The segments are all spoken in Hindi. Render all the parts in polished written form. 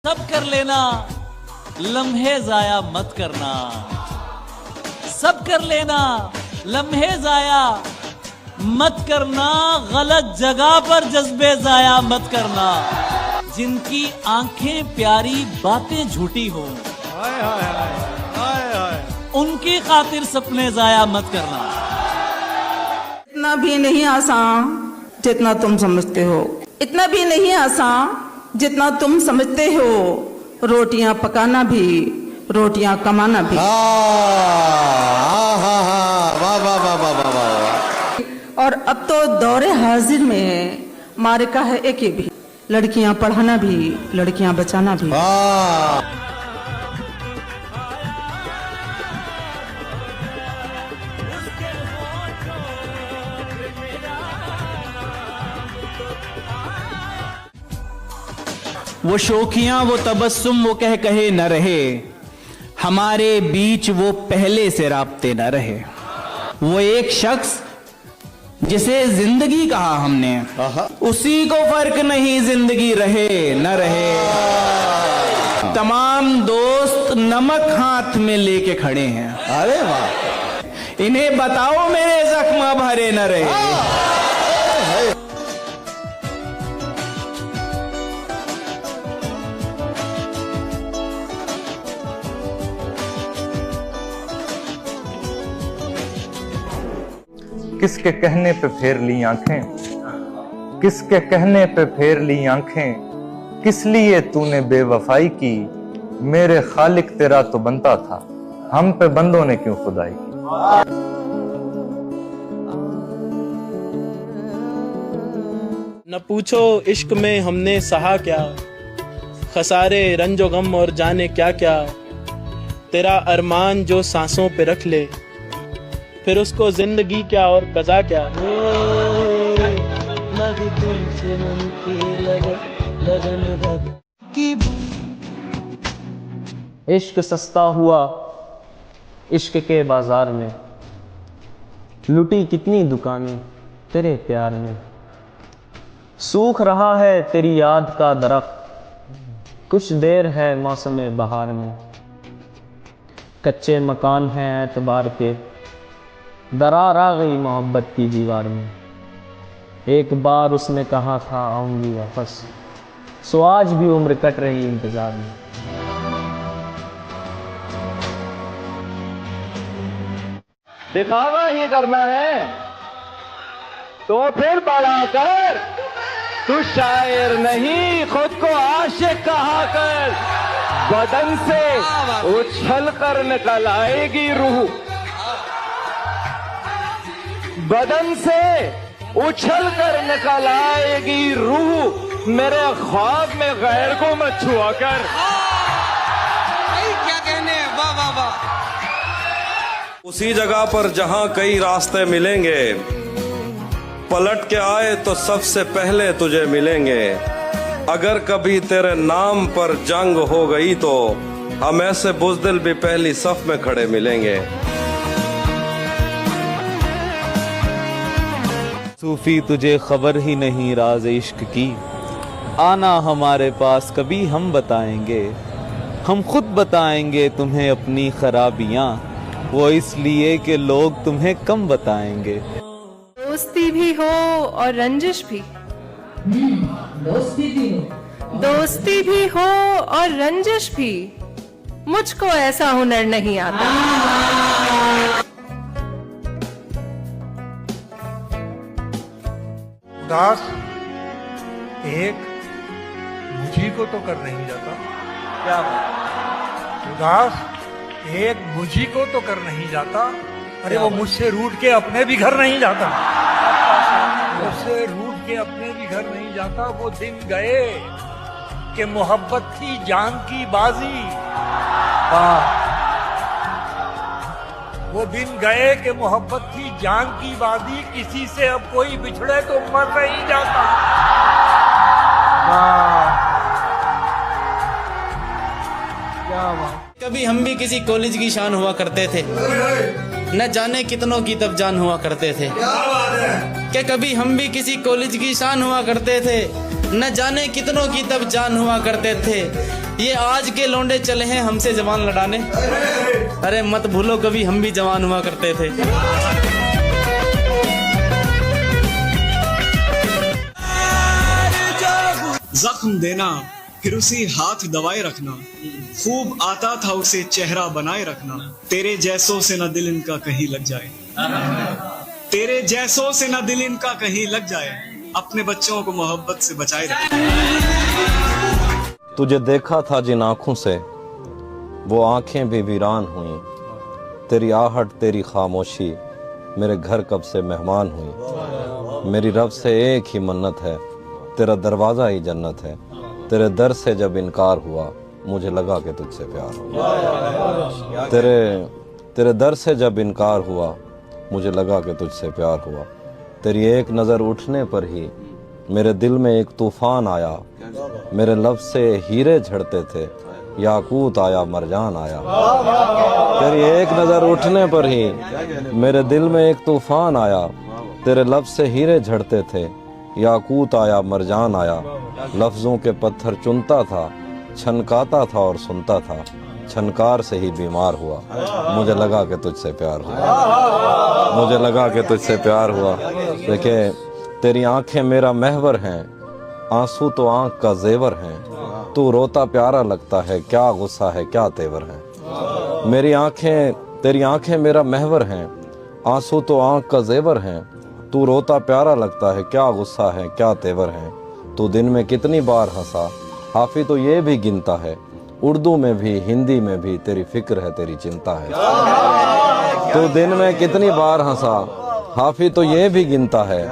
सब कर लेना, लम्हे जाया मत करना। सब कर लेना, लम्हे जाया मत करना। गलत जगह पर जज्बे जाया मत करना। जिनकी आंखें प्यारी बातें झूठी हो, उनकी खातिर सपने जाया मत करना। इतना भी नहीं आसान जितना तुम समझते हो, इतना भी नहीं आसान जितना तुम समझते हो। रोटियां पकाना भी, रोटियां कमाना भी। वाह वाह वाह वाह वाह। और अब तो दौरे हाजिर में है, मारिका है एक ही भी। लड़कियां पढ़ाना भी, लड़कियां बचाना भी। वो शोखियां वो तबस्सुम वो कह कहे न रहे, हमारे बीच वो पहले से राब्ते न रहे। वो एक शख्स जिसे जिंदगी कहा हमने, उसी को फर्क नहीं जिंदगी रहे न रहे। तमाम दोस्त नमक हाथ में लेके खड़े हैं। अरे वाह। इन्हें बताओ मेरे जख्म भरे न रहे। किसके कहने पे फेर ली आंखें, किसके कहने पे फेर ली आंखें। किस लिए तूने बेवफाई की, मेरे खालिक तेरा तो बनता था, हम पे बंदों ने क्यों खुदाई की। न पूछो इश्क में हमने सहा क्या, खसारे रंजो गम और जाने क्या क्या। तेरा अरमान जो सांसों पे रख ले, फिर उसको जिंदगी क्या और कज़ा क्या। इश्क सस्ता हुआ इश्क के बाजार में, लुटी कितनी दुकानें तेरे प्यार में। सूख रहा है तेरी याद का दरख्त, कुछ देर है मौसम बहार में। कच्चे मकान हैं एतबार के, दरार आ गई मोहब्बत की दीवार में। एक बार उसने कहा था आऊंगी वापस, सो आज भी उम्र कट रही इंतजार में। दिखावा ही करना है तो फिर बड़ा कर, तू शायर नहीं खुद को आशिक कहा कर। बदन से उछल कर निकल आएगी रूह, बदन से उछल कर निकल आएगी रूह। मेरे ख्वाब में गैर को मत छुआ कर। क्या कहने, वाह वाह वाह। उसी जगह पर जहां कई रास्ते मिलेंगे, पलट के आए तो सबसे पहले तुझे मिलेंगे। अगर कभी तेरे नाम पर जंग हो गई तो हम ऐसे बुज़दिल भी पहली सफ में खड़े मिलेंगे। सूफी तुझे खबर ही नहीं राज इश्क की, आना हमारे पास कभी हम बताएंगे। हम खुद बताएंगे तुम्हें अपनी खराबियां, वो इसलिए कि लोग तुम्हें कम बताएंगे। दोस्ती भी हो और रंजिश भी, दोस्ती भी हो और रंजिश भी। मुझको ऐसा हुनर नहीं आता। उदास एक मुझी को तो कर नहीं जाता। क्या बात। उदास एक मुझी को तो कर नहीं जाता। अरे वो मुझसे रूठ के अपने भी घर नहीं जाता, मुझसे रूठ के अपने भी घर नहीं जाता। वो दिन गए कि मोहब्बत थी जान की बाजी। वो दिन गए कि मोहब्बत थी जान की बाजी। किसी से अब कोई बिछड़े तो मर नहीं जाता। क्या बात। कभी हम भी किसी कॉलेज की शान हुआ करते थे, न जाने कितनों की तब जान हुआ करते थे। क्या कभी हम भी किसी कॉलेज की शान हुआ करते थे, न जाने कितनों की तब जान हुआ करते थे। ये आज के लौंडे चले हैं हमसे जवान लड़ाने। अरे मत भूलो कभी हम भी जवान हुआ करते थे। जख्म देना फिर उसी हाथ दवाए रखना, खूब आता था उसे चेहरा बनाए रखना। तेरे जैसों से न दिल इनका कहीं लग जाए, तेरे जैसों से न दिल इनका कहीं लग जाए। अपने बच्चों को मोहब्बत से बचाए रखना। तुझे देखा था जिन आंखों से वो आंखें भी वीरान हुई। तेरी आहट तेरी खामोशी मेरे घर कब से मेहमान हुई। मेरी रब से एक ही मन्नत है, तेरा दरवाज़ा ही जन्नत है। तेरे दर से जब इनकार हुआ मुझे लगा कि तुझसे प्यार हुआ। तेरे दर से जब इनकार हुआ मुझे लगा कि तुझसे प्यार हुआ। तेरी एक नज़र उठने पर ही मेरे दिल में एक तूफान आया। मेरे लफ्ज़ से हीरे झड़ते थे, याकूत आया मरजान आया। तेरी एक नज़र उठने पर ही मेरे दिल में एक तूफान आया। तेरे लफ्ज़ से हीरे झड़ते थे, याकूत आया मरजान आया। लफ्ज़ों के पत्थर चुनता था, छनकाता था और सुनता था। छनकार से ही बीमार हुआ, मुझे लगा कि तुझसे प्यार हुआ। मुझे लगा कि तुझसे प्यार हुआ। देखिए, तेरी आंखें मेरा महवर हैं, आंसू तो आंख का जेवर हैं। तू रोता प्यारा लगता है, क्या गुस्सा है क्या तेवर है। मेरी आंखें तेरी आंखें मेरा महवर हैं, आंसू तो आंख का जेवर हैं। तू रोता प्यारा लगता है, क्या गुस्सा है क्या तेवर है। तू दिन में कितनी बार हंसा, हाफी तो ये भी गिनता है। उर्दू में भी हिंदी में भी तेरी फिक्र है तेरी चिंता है। तू दिन में कितनी बार हंसा, हाफी तो ये भी गिनता है।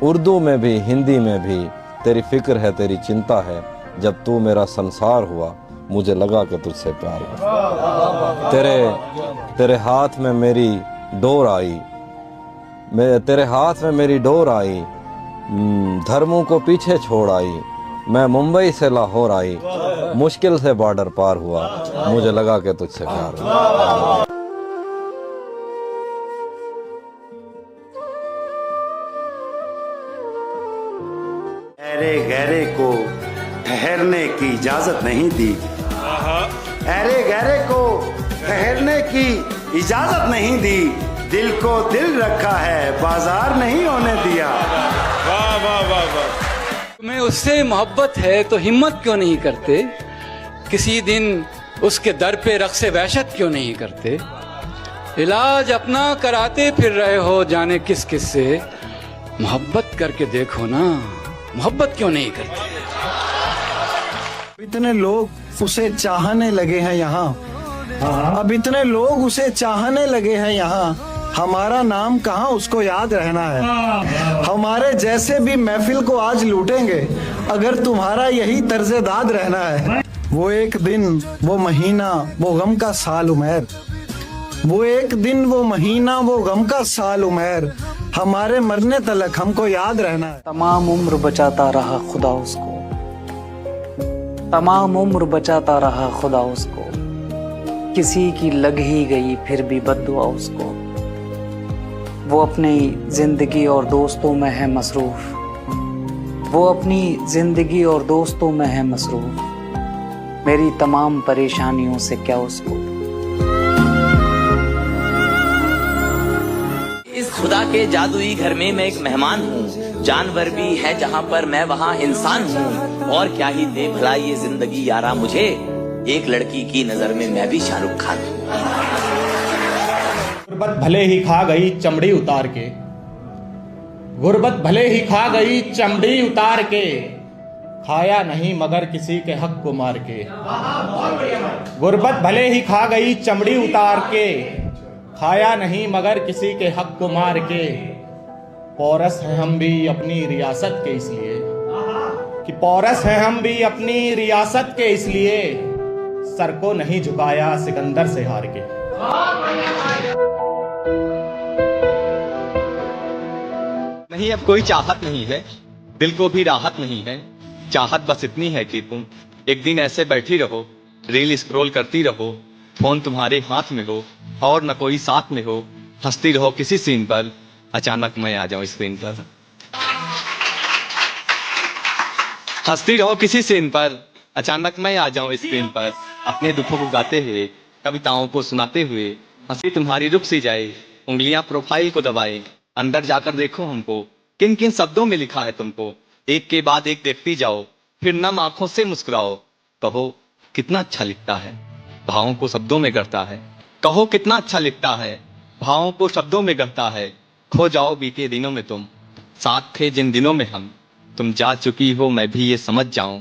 उर्दू में भी हिंदी में भी तेरी फिक्र है तेरी चिंता है। जब तू मेरा संसार हुआ मुझे लगा कि तुझसे प्यार हुआ। तेरे हाथ में मेरी डोर आई, तेरे हाथ में मेरी डोर आई। धर्मों को पीछे छोड़ आई। मैं मुंबई से लाहौर आई, मुश्किल से बॉर्डर पार हुआ। मुझे लगा कि तुझसे प्यार हुआ। अरे गहरे को ठहरने की इजाजत नहीं दी। अरे गहरे को ठहरने की इजाजत नहीं दी। दिल को दिल रखा है, बाजार नहीं होने दिया। वाह वाह वाह वाह। तुम्हें उससे मोहब्बत है तो हिम्मत क्यों नहीं करते? किसी दिन उसके दर पे रक़्स वहशत क्यों नहीं करते? इलाज अपना कराते फिर रहे हो जाने किस किस से। मोहब्बत करके देखो ना, मोहब्बत क्यों नहीं करते? इतने लोग उसे चाहने लगे हैं यहाँ, अब इतने लोग उसे चाहने लगे हैं यहाँ। हमारा नाम कहाँ उसको याद रहना है। हमारे जैसे भी महफिल को आज लूटेंगे अगर तुम्हारा यही तर्ज़े-दाद रहना है। वो एक दिन वो महीना वो गम का साल उमर, वो एक दिन वो महीना वो गम का साल उमर। हमारे मरने तलक हमको याद रहना है। तमाम उम्र बचाता रहा खुदा उसको, तमाम उम्र बचाता रहा खुदा उसको। किसी की लग ही गई फिर भी बद्दुआ उसको। वो अपनी जिंदगी और दोस्तों में है मसरूफ, वो अपनी जिंदगी और दोस्तों में है मसरूफ। मेरी तमाम परेशानियों से क्या उसको। इस खुदा के जादुई घर में मैं एक मेहमान हूँ। जानवर भी है जहाँ पर मैं वहाँ इंसान हूँ। और क्या ही दे भला ये जिंदगी यारा मुझे, एक लड़की की नजर में मैं भी शाहरुख खान हूँ। गुर्बत भले ही खा गई चमड़ी उतार के, गुर्बत भले ही खा गई चमड़ी उतार के। खाया नहीं मगर किसी के हक को मार के। गुर्बत भले ही खा गई चमड़ी उतार के, खाया नहीं मगर किसी के हक को मार के। पौरस है हम भी अपनी रियासत के इसलिए, कि पौरस है हम भी अपनी रियासत के इसलिए। सर को नहीं झुकाया सिकंदर से हार के। नहीं अब कोई चाहत नहीं है, दिल को भी राहत नहीं है। चाहत बस इतनी है कि तुम एक दिन ऐसे बैठी रहो, रील स्क्रॉल करती रहो, फोन तुम्हारे हाथ में हो और न कोई साथ में हो, हंसती रहो किसी सीन पर, अचानक मैं आ जाऊं स्क्रीन पर। हंसती रहो किसी सीन पर, अचानक मैं आ जाऊं स्क्रीन पर, अपने दुखों को गाते हुए, कविताओं को सुनाते हुए, हंसी तुम्हारी रुक सी जाए, उंगलियां प्रोफाइल को दबाए, अंदर जाकर देखो हमको, किन किन शब्दों में लिखा है तुमको, एक के बाद एक देखती जाओ, फिर नम आंखों से मुस्कुराओ, कहो कितना अच्छा लिखता है, भावों को शब्दों में गढ़ता है, कहो कितना अच्छा लिखता है, भावों को शब्दों में गढ़ता है, खो जाओ बीते दिनों में तुम, साथ थे जिन दिनों में हम, तुम जा चुकी हो मैं भी ये समझ जाऊं,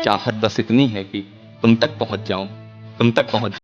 चाहत बस इतनी है कि तुम तक पहुंच जाऊं, तुम तक पहुंच